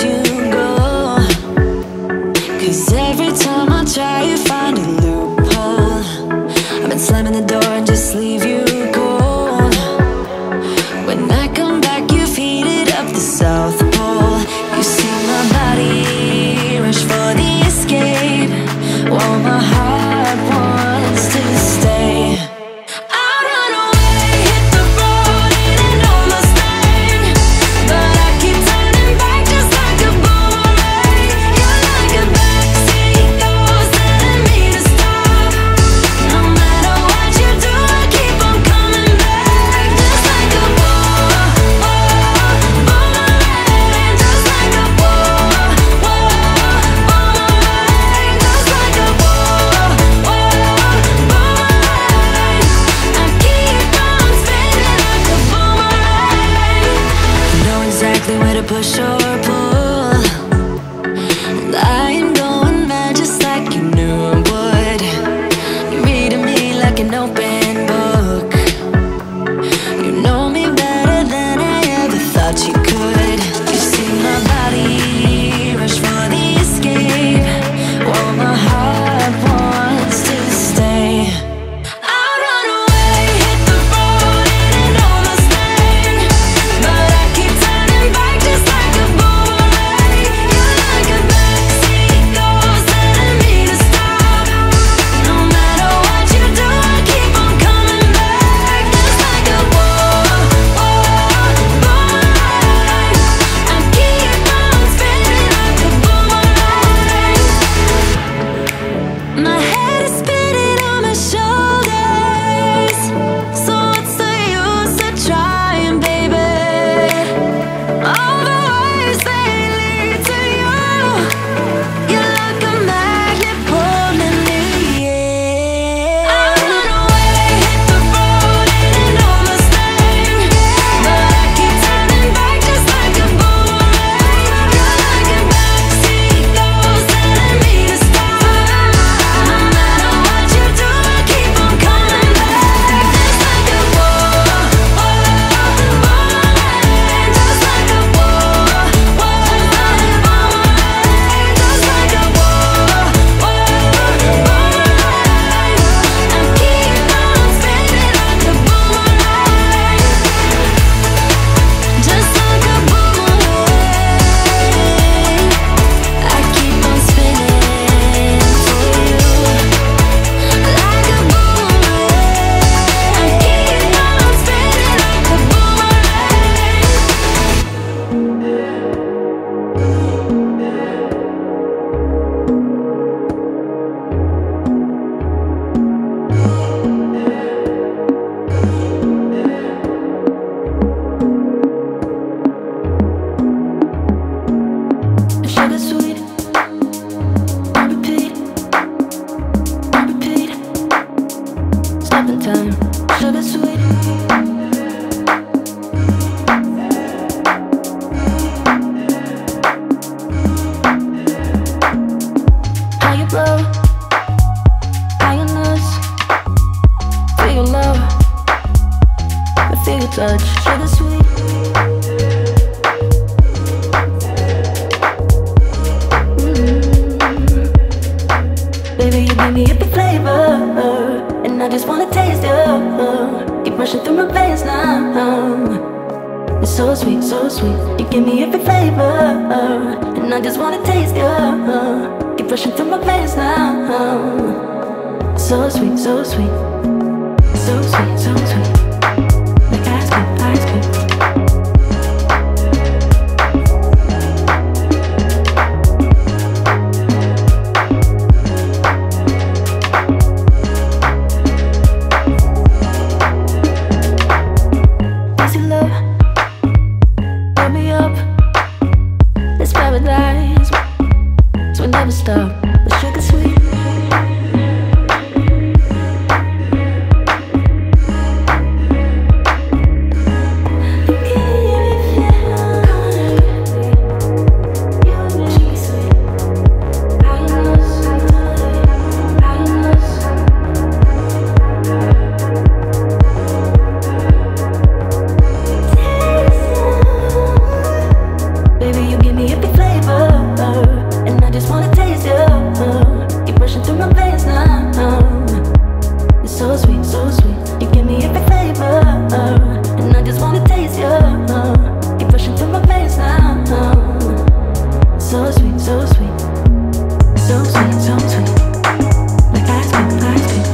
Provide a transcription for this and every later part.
you go. 'Cause every time I try you find a loophole. I've been slamming the door and just leave you cold. When I come back you feed it up the South Pole. You see my body rush for the escape, while my heart wants to stay. Where to push or pull, and I am going mad just like you knew I would. You're reading me like an open book. You know me better than I ever thought you could. You see my body rush for the escape, while my heart wants to stay. Touch, sugar sweet. Baby, you give me hippie flavor, and I just wanna taste you. Keep rushing through my veins now. It's so sweet, so sweet. You give me hippie flavor, and I just wanna taste you. Keep rushing through my veins now. So sweet, so sweet. So sweet, so sweet. Ice cream. Easy love, wake me up. This paradise, so we never stop. The sugar sweet. veins now. It's so sweet, so sweet. You give me every flavor, and I just wanna taste you. Keep rushing through my veins now. So sweet, so sweet, so sweet, so sweet. Like ice cream, ice cream.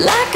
Like